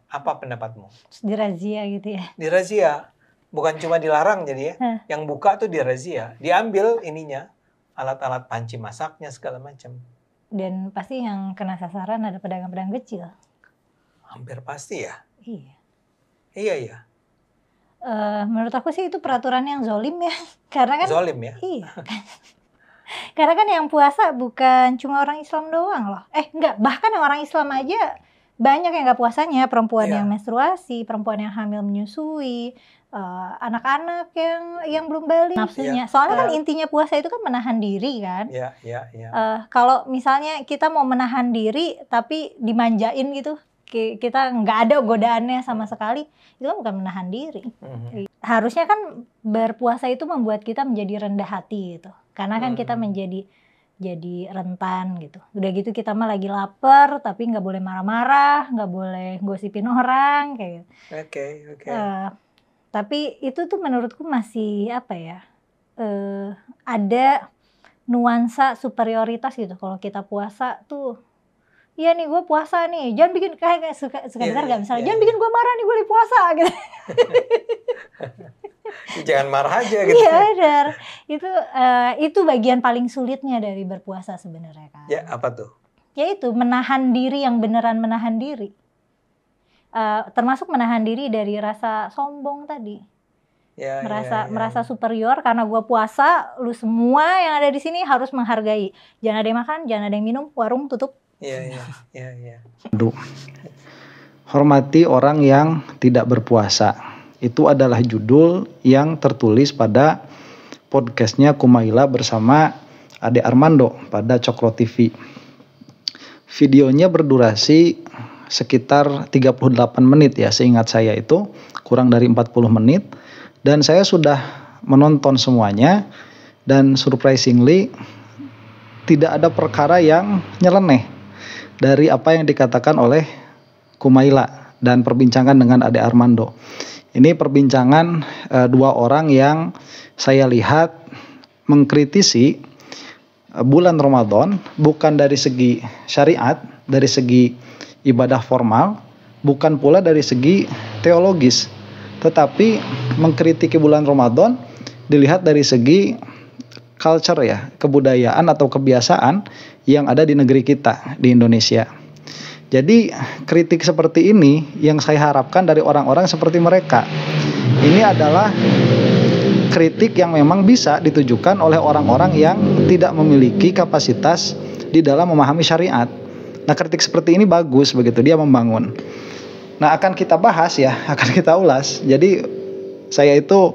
Apa pendapatmu? Dirazia gitu ya. Dirazia. Bukan cuma dilarang jadi ya. Yang buka tuh dirazia. Diambil ininya. Alat-alat panci masaknya segala macam. Dan pasti yang kena sasaran ada pedagang-pedagang kecil. Hampir pasti ya. Iya. Iya. Menurut aku sih itu peraturan yang zolim ya. Karena kan zolim ya? Iya. Karena kan yang puasa bukan cuma orang Islam doang loh. Enggak, bahkan yang orang Islam aja banyak yang nggak puasanya. Perempuan yang menstruasi, perempuan yang hamil menyusui, anak-anak yang belum balik nafsunya. Soalnya kan intinya puasa itu kan menahan diri kan. Iya. Kalau misalnya kita mau menahan diri tapi dimanjain gitu, kita nggak ada godaannya sama sekali, itu kan bukan menahan diri. Harusnya kan berpuasa itu membuat kita menjadi rendah hati gitu. Karena kan kita menjadi rentan gitu. Udah gitu kita mah lagi lapar, tapi nggak boleh marah-marah, nggak boleh gosipin orang kayak gitu. Oke. Tapi itu tuh menurutku masih apa ya? Ada nuansa superioritas gitu. Kalau kita puasa tuh, iya nih gue puasa nih, jangan bikin kayak suka dengar nggak misalnya, jangan bikin gue marah nih, gue lagi puasa gitu. Jangan marah aja gitu. Iya benar. Itu bagian paling sulitnya dari berpuasa sebenarnya kan. Ya apa tuh? Yaitu menahan diri yang beneran menahan diri. Termasuk menahan diri dari rasa sombong tadi. Merasa superior karena gue puasa, lu semua yang ada di sini harus menghargai. Jangan ada yang makan, jangan ada yang minum, warung tutup. Iya. Hormati orang yang tidak berpuasa. Itu adalah judul yang tertulis pada podcastnya Kumaila bersama Ade Armando pada Cokro TV. Videonya berdurasi sekitar 38 menit ya, seingat saya itu kurang dari 40 menit. Dan saya sudah menonton semuanya dan surprisingly tidak ada perkara yang nyeleneh dari apa yang dikatakan oleh Kumaila dan perbincangan dengan Ade Armando. Ini perbincangan dua orang yang saya lihat mengkritisi bulan Ramadan bukan dari segi syariat, dari segi ibadah formal, bukan pula dari segi teologis, tetapi mengkritiki bulan Ramadan dilihat dari segi culture ya, kebudayaan atau kebiasaan yang ada di negeri kita, di Indonesia. Jadi kritik seperti ini yang saya harapkan dari orang-orang seperti mereka. Ini adalah kritik yang memang bisa ditujukan oleh orang-orang yang tidak memiliki kapasitas di dalam memahami syariat. Nah, kritik seperti ini bagus begitu, dia membangun. Nah, akan kita bahas ya, akan kita ulas. Jadi saya itu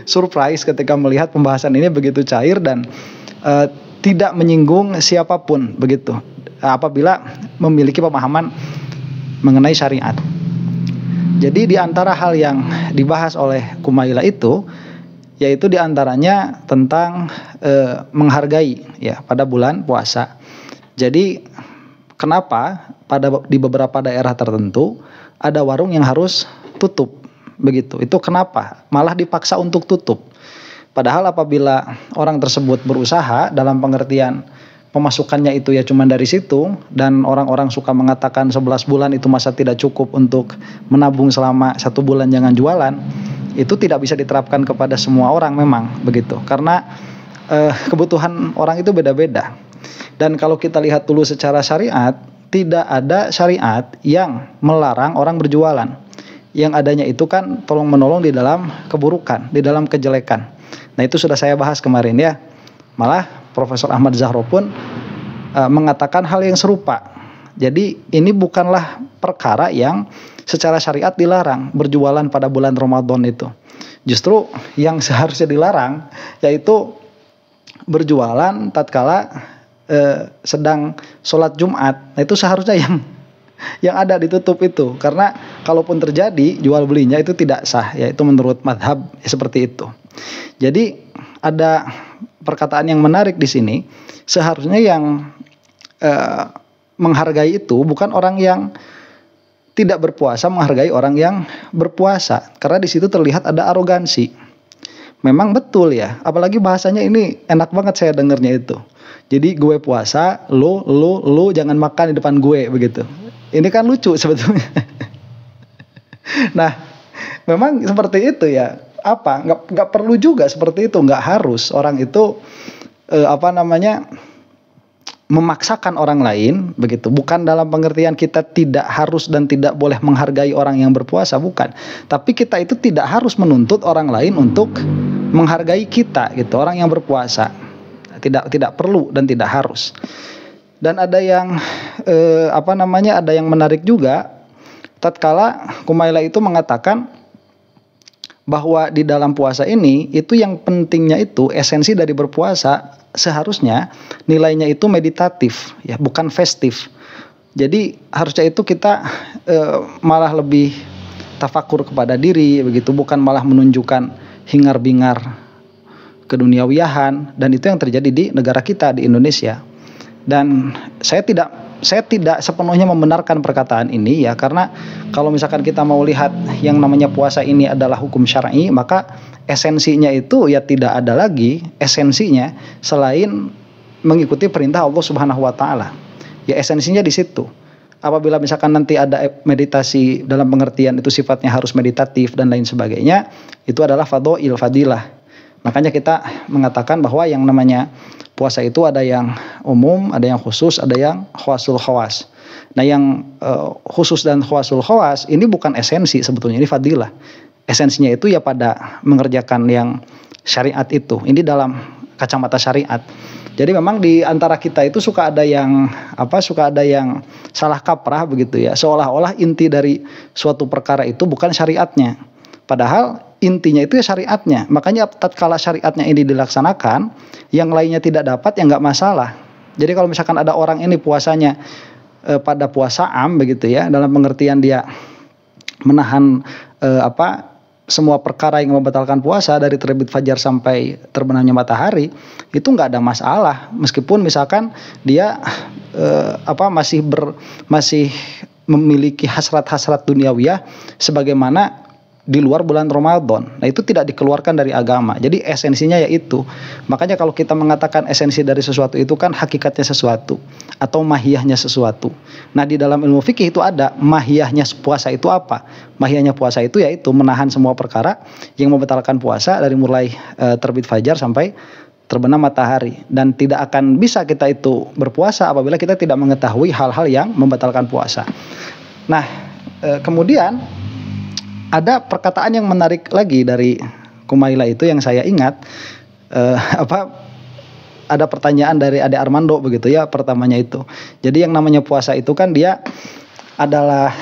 surprise ketika melihat pembahasan ini begitu cair dan tidak menyinggung siapapun begitu. Apabila memiliki pemahaman mengenai syariat. Jadi di antara hal yang dibahas oleh Kumaila itu, yaitu di antaranya tentang menghargai ya pada bulan puasa. Jadi kenapa di beberapa daerah tertentu ada warung yang harus tutup begitu? Itu kenapa? Malah dipaksa untuk tutup. Padahal apabila orang tersebut berusaha dalam pengertian pemasukannya itu ya cuma dari situ, dan orang-orang suka mengatakan 11 bulan itu masa tidak cukup untuk menabung selama 1 bulan jangan jualan, itu tidak bisa diterapkan kepada semua orang memang begitu, karena kebutuhan orang itu beda-beda. Dan kalau kita lihat dulu secara syariat, tidak ada syariat yang melarang orang berjualan. Yang adanya itu kan tolong menolong di dalam keburukan, di dalam kejelekan. Nah, itu sudah saya bahas kemarin ya. Malah Profesor Ahmad Zahro pun mengatakan hal yang serupa. Jadi ini bukanlah perkara yang secara syariat dilarang berjualan pada bulan Ramadan itu. Justru yang seharusnya dilarang yaitu berjualan tatkala sedang sholat Jumat. Nah, itu seharusnya yang ada ditutup itu, karena kalaupun terjadi jual belinya itu tidak sah, yaitu menurut madhab seperti itu. Jadi ada perkataan yang menarik di sini, seharusnya yang menghargai itu bukan orang yang tidak berpuasa menghargai orang yang berpuasa, karena di situ terlihat ada arogansi. Memang betul ya, apalagi bahasanya ini enak banget saya dengernya itu. Jadi gue puasa, lu jangan makan di depan gue begitu. Ini kan lucu sebetulnya. Nah, memang seperti itu ya. Apa? Nggak perlu juga seperti itu. Nggak harus orang itu memaksakan orang lain begitu. Bukan dalam pengertian kita tidak harus dan tidak boleh menghargai orang yang berpuasa, bukan. Tapi kita itu tidak harus menuntut orang lain untuk menghargai kita gitu, orang yang berpuasa. Tidak perlu dan tidak harus. Dan ada yang ada yang menarik juga tatkala Kumaila itu mengatakan bahwa di dalam puasa ini itu yang pentingnya itu esensi dari berpuasa seharusnya nilainya itu meditatif ya, bukan festif. Jadi harusnya itu kita malah lebih tafakur kepada diri begitu, bukan malah menunjukkan hingar-bingar keduniawiyahan, dan itu yang terjadi di negara kita di Indonesia. Dan saya tidak sepenuhnya membenarkan perkataan ini ya, karena kalau misalkan kita mau lihat yang namanya puasa ini adalah hukum syar'i, maka esensinya itu ya tidak ada lagi esensinya selain mengikuti perintah Allah Subhanahu wa taala. Ya esensinya di situ. Apabila misalkan nanti ada meditasi dalam pengertian itu sifatnya harus meditatif dan lain sebagainya, itu adalah fadilah. Makanya kita mengatakan bahwa yang namanya puasa itu ada yang umum, ada yang khusus, ada yang khawasul khawas. Nah yang khusus dan khawasul khawas ini bukan esensi sebetulnya, ini fadilah. Esensinya itu ya pada mengerjakan yang syariat itu. Ini dalam kacamata syariat. Jadi memang di antara kita itu suka ada yang salah kaprah begitu ya. Seolah-olah inti dari suatu perkara itu bukan syariatnya. Padahal intinya itu ya syariatnya. Makanya tatkala syariatnya ini dilaksanakan, yang lainnya tidak dapat ya nggak masalah. Jadi kalau misalkan ada orang ini puasanya pada puasa am begitu ya, dalam pengertian dia menahan semua perkara yang membatalkan puasa dari terbit fajar sampai terbenamnya matahari, itu nggak ada masalah. Meskipun misalkan dia masih memiliki hasrat-hasrat duniawiyah sebagaimana di luar bulan Ramadan. Nah itu tidak dikeluarkan dari agama. Jadi esensinya yaitu. Makanya kalau kita mengatakan esensi dari sesuatu itu kan hakikatnya sesuatu atau mahiyahnya sesuatu. Nah di dalam ilmu fikih itu ada mahiyahnya puasa itu apa? Mahiyahnya puasa itu yaitu menahan semua perkara yang membatalkan puasa dari mulai terbit fajar sampai terbenam matahari. Dan tidak akan bisa kita itu berpuasa apabila kita tidak mengetahui hal-hal yang membatalkan puasa. Nah kemudian ada perkataan yang menarik lagi dari Kumaila itu yang saya ingat. Ada pertanyaan dari Ade Armando begitu ya, pertamanya itu. Jadi yang namanya puasa itu kan dia adalah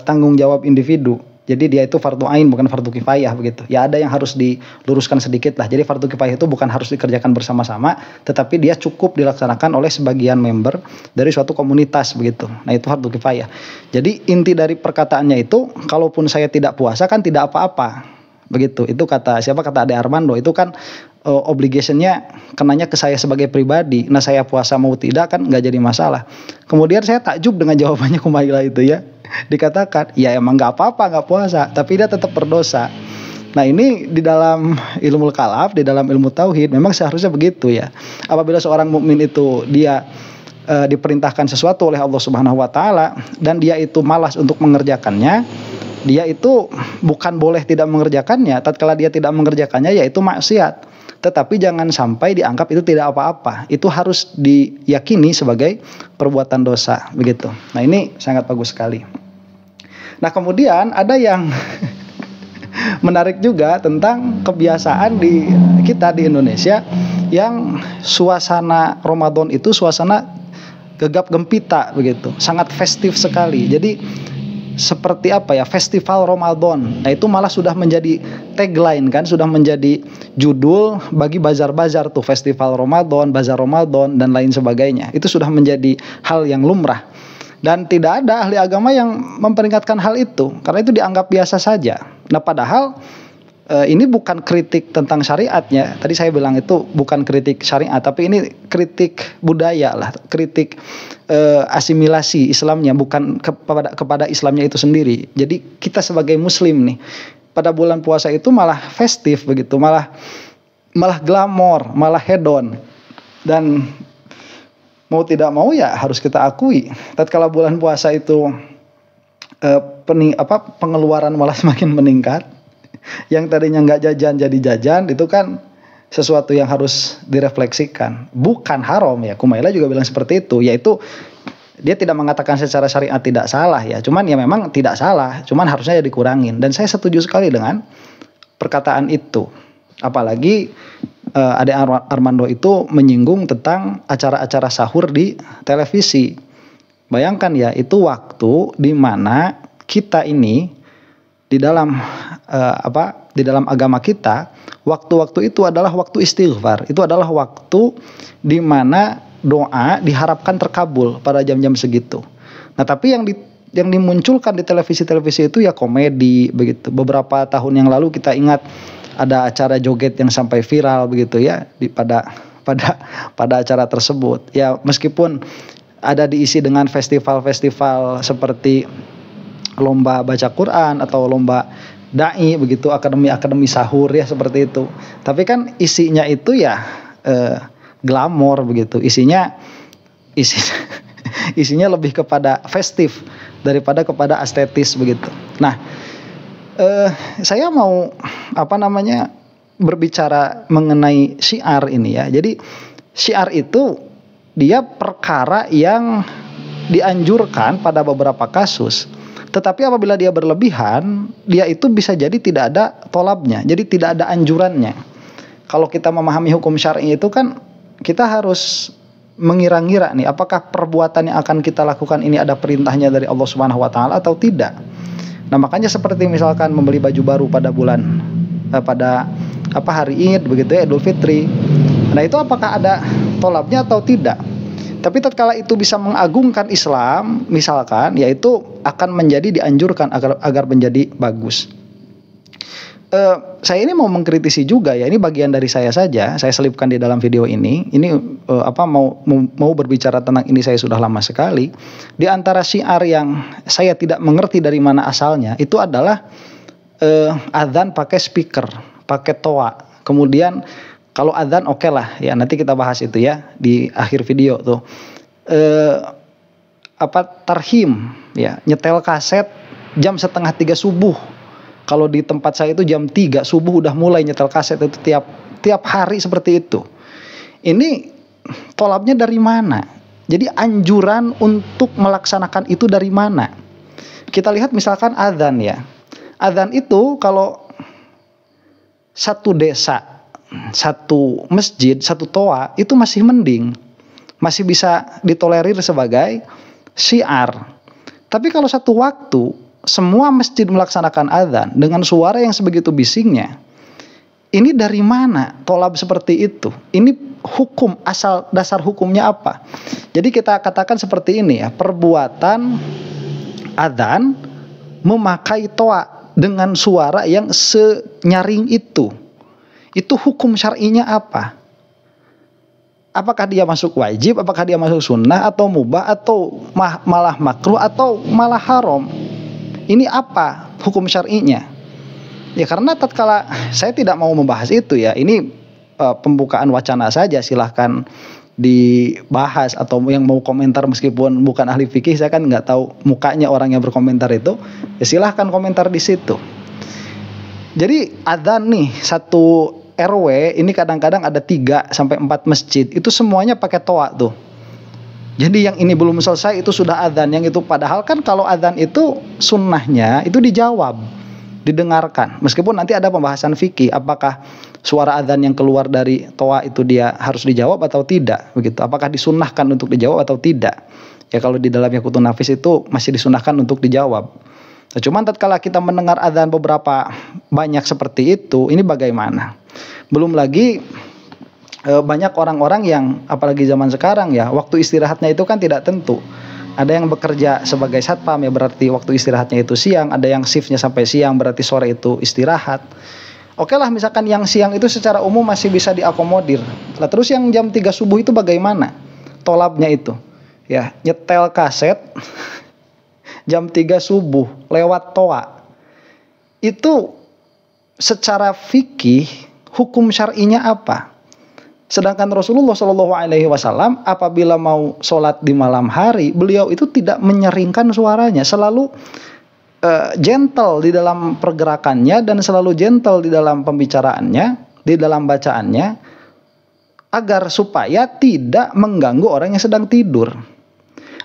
tanggung jawab individu. Jadi dia itu fardu ain bukan fardu kifayah begitu. Ya ada yang harus diluruskan sedikit lah. Jadi fardu kifayah itu bukan harus dikerjakan bersama-sama, tetapi dia cukup dilaksanakan oleh sebagian member dari suatu komunitas begitu. Nah itu fardu kifayah. Jadi inti dari perkataannya itu, kalaupun saya tidak puasa kan tidak apa-apa. Begitu. Itu kata Ade Armando, itu kan obligationnya kenanya ke saya sebagai pribadi. Nah saya puasa mau tidak kan nggak jadi masalah. Kemudian saya takjub dengan jawabannya Kumaila itu ya. Dikatakan ya emang nggak apa-apa nggak puasa, tapi dia tetap berdosa. Nah ini di dalam ilmu kalaf, di dalam ilmu tauhid memang seharusnya begitu ya. Apabila seorang mukmin itu dia diperintahkan sesuatu oleh Allah Subhanahu wa taala dan dia itu malas untuk mengerjakannya, dia itu bukan boleh tidak mengerjakannya. Tatkala dia tidak mengerjakannya yaitu maksiat. Tetapi jangan sampai dianggap itu tidak apa-apa. Itu harus diyakini sebagai perbuatan dosa begitu. Nah ini sangat bagus sekali. Nah kemudian ada yang menarik juga tentang kebiasaan di kita di Indonesia yang suasana Ramadan itu suasana gegap gempita begitu, sangat festif sekali. Jadi seperti festival Ramadan. Nah itu malah sudah menjadi tagline kan, sudah menjadi judul bagi bazar-bazar tuh, festival Ramadan, bazar Ramadan dan lain sebagainya. Itu sudah menjadi hal yang lumrah. Dan tidak ada ahli agama yang memperingatkan hal itu, karena itu dianggap biasa saja. Nah padahal ini bukan kritik tentang syariatnya. Tadi saya bilang itu bukan kritik syariat, tapi ini kritik budaya lah, kritik asimilasi Islamnya, bukan kepada Islamnya itu sendiri. Jadi kita sebagai muslim nih pada bulan puasa itu malah festif begitu, malah glamor, malah hedon. Dan mau tidak mau ya harus kita akui tatkala bulan puasa itu pengeluaran malah semakin meningkat. Yang tadinya nggak jajan jadi jajan, itu kan sesuatu yang harus direfleksikan. Bukan haram ya, Kumaila juga bilang seperti itu, yaitu dia tidak mengatakan secara syariat tidak salah ya, cuman ya memang tidak salah, cuman harusnya ya dikurangin. Dan saya setuju sekali dengan perkataan itu. Apalagi Ade Armando itu menyinggung tentang acara-acara sahur di televisi. Bayangkan ya, itu waktu di mana kita ini di dalam di dalam agama kita, waktu-waktu itu adalah waktu istighfar. Itu adalah waktu di mana doa diharapkan terkabul pada jam-jam segitu. Nah, tapi yang dimunculkan di televisi-televisi itu ya komedi begitu. Beberapa tahun yang lalu kita ingat ada acara joget yang sampai viral begitu ya pada acara tersebut. Ya meskipun ada diisi dengan festival-festival seperti lomba baca Quran atau lomba dai begitu, akademi sahur ya seperti itu. Tapi kan isinya itu ya glamor begitu. Isinya lebih kepada festif daripada kepada estetis begitu. Nah, saya mau berbicara mengenai syiar ini ya. Jadi syiar itu dia perkara yang dianjurkan pada beberapa kasus. Tetapi apabila dia berlebihan, dia itu bisa jadi tidak ada tolabnya. Jadi tidak ada anjurannya. Kalau kita memahami hukum syar'i itu kan kita harus mengira-ngira nih, apakah perbuatan yang akan kita lakukan ini ada perintahnya dari Allah Subhanahu wa taala atau tidak. Nah, makanya seperti misalkan membeli baju baru pada hari Id begitu ya, Idul Fitri. Nah, itu apakah ada tolabnya atau tidak? Tapi tatkala itu bisa mengagungkan Islam, misalkan, yaitu akan menjadi dianjurkan agar menjadi bagus. Saya ini mau mengkritisi juga ya, ini bagian dari saya saja, saya selipkan di dalam video ini. Ini mau berbicara tentang ini saya sudah lama sekali. Di antara syiar yang saya tidak mengerti dari mana asalnya, itu adalah adzan pakai speaker, pakai toa. Kemudian kalau adzan oke lah ya, nanti kita bahas itu ya di akhir video tuh. Tarhim ya, nyetel kaset jam 2:30 subuh. Kalau di tempat saya itu jam 3 subuh udah mulai nyetel kaset itu tiap hari seperti itu. Ini tolabnya dari mana? Jadi anjuran untuk melaksanakan itu dari mana? Kita lihat misalkan adzan ya. Adzan itu kalau satu desa, satu masjid, satu toa itu masih mending. Masih bisa ditolerir sebagai syiar. Tapi kalau satu waktu semua masjid melaksanakan adzan dengan suara yang sebegitu bisingnya, ini dari mana tolab seperti itu? Ini hukum, asal dasar hukumnya apa? Jadi kita katakan seperti ini ya, perbuatan adzan memakai toa dengan suara yang senyaring itu hukum syar'inya apa? Apakah dia masuk wajib, apakah dia masuk sunnah, atau mubah, atau malah makruh, atau malah haram? Ini apa hukum syar'inya? Ya karena tatkala saya tidak mau membahas itu ya, ini pembukaan wacana saja, silahkan dibahas, atau yang mau komentar meskipun bukan ahli fikih, saya kan nggak tahu mukanya orang yang berkomentar itu, ya silahkan komentar di situ. Jadi adzan nih satu RW ini kadang-kadang ada 3 sampai 4 masjid, itu semuanya pakai toa tuh. Jadi yang ini belum selesai itu sudah adzan, yang itu padahal kan kalau adzan itu sunnahnya itu dijawab, didengarkan. Meskipun nanti ada pembahasan fikih, apakah suara adzan yang keluar dari toa itu dia harus dijawab atau tidak, begitu. Apakah disunnahkan untuk dijawab atau tidak? Ya kalau di dalam Yaqutun Nafis itu masih disunnahkan untuk dijawab. Nah, cuman tatkala kita mendengar adzan beberapa banyak seperti itu, ini bagaimana? Belum lagi banyak orang-orang yang apalagi zaman sekarang ya, waktu istirahatnya itu kan tidak tentu. Ada yang bekerja sebagai satpam ya, berarti waktu istirahatnya itu siang. Ada yang shiftnya sampai siang, berarti sore itu istirahat. Oke lah, misalkan yang siang itu secara umum masih bisa diakomodir. Lah terus yang jam 3 subuh itu bagaimana tolabnya itu? Ya, nyetel kaset jam 3 subuh lewat toa. Itu secara fikih hukum syar'inya apa? Sedangkan Rasulullah SAW apabila mau sholat di malam hari, beliau itu tidak menyeringkan suaranya, selalu gentle di dalam pergerakannya dan selalu gentle di dalam pembicaraannya, di dalam bacaannya, agar supaya tidak mengganggu orang yang sedang tidur.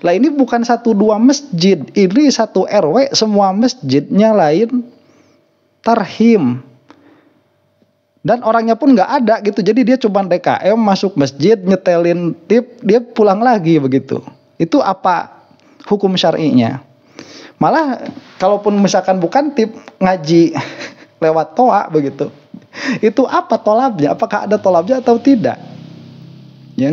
Lah ini bukan 1-2 masjid, ini 1 RW semua masjidnya lain tarhim. Dan orangnya pun nggak ada gitu, jadi dia cuma DKM masuk masjid nyetelin tip, dia pulang lagi begitu. Itu apa hukum syar'inya? Malah kalaupun misalkan bukan tip, ngaji lewat toa begitu, itu apa tolabnya? Apakah ada tolabnya atau tidak? Ya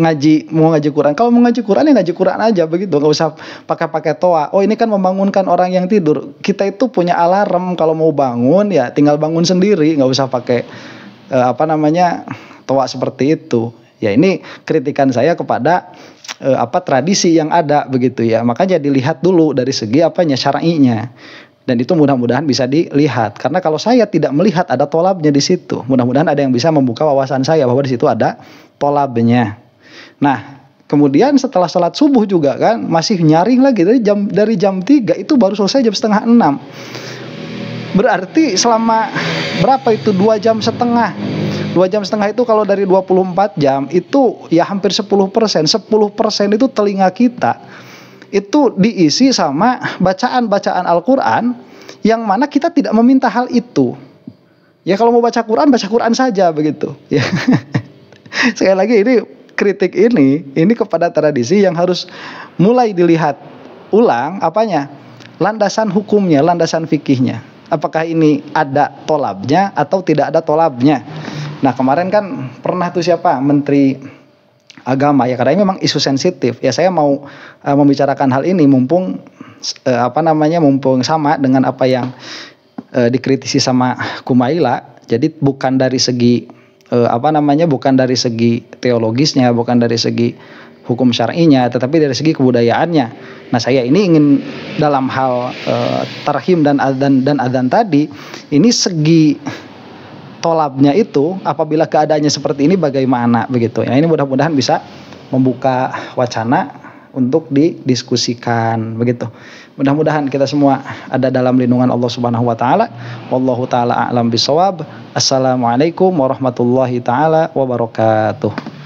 mau ngaji Quran. Kalau mau ngaji Quran ya ngaji Quran aja begitu, nggak usah pakai toa. Oh ini kan membangunkan orang yang tidur. Kita itu punya alarm, kalau mau bangun ya tinggal bangun sendiri, nggak usah pakai toa seperti itu. Ya ini kritikan saya kepada tradisi yang ada begitu ya. Makanya dilihat dulu dari segi syar'inya. Dan itu mudah-mudahan bisa dilihat. Karena kalau saya tidak melihat ada tolabnya di situ, mudah-mudahan ada yang bisa membuka wawasan saya bahwa di situ ada tolabnya. Nah, kemudian setelah sholat subuh juga kan masih nyaring lagi dari jam 3 itu baru selesai jam 5:30. Berarti selama berapa itu 2 jam setengah. 2 jam setengah itu kalau dari 24 jam itu ya hampir 10%. 10% itu telinga kita itu diisi sama bacaan-bacaan Al-Quran yang mana kita tidak meminta hal itu. Ya kalau mau baca Quran saja begitu. Ya. Sekali lagi ini kritik ini kepada tradisi yang harus mulai dilihat ulang landasan hukumnya, landasan fikihnya. Apakah ini ada tolabnya atau tidak ada tolabnya. Nah kemarin kan pernah tuh Menteri Agama ya, karena ini memang isu sensitif. Ya saya mau membicarakan hal ini mumpung mumpung sama dengan apa yang dikritisi sama Kumaila. Jadi bukan dari segi bukan dari segi teologisnya, bukan dari segi hukum syar'inya, tetapi dari segi kebudayaannya. Nah, saya ini ingin dalam hal tarhim dan adzan tadi, ini segi tolabnya itu apabila keadaannya seperti ini bagaimana begitu. Nah, ini mudah-mudahan bisa membuka wacana untuk didiskusikan begitu. Mudah-mudahan kita semua ada dalam lindungan Allah Subhanahu wa taala. Wallahu taala a'lam bishawab. Assalamualaikum warahmatullahi taala wabarakatuh.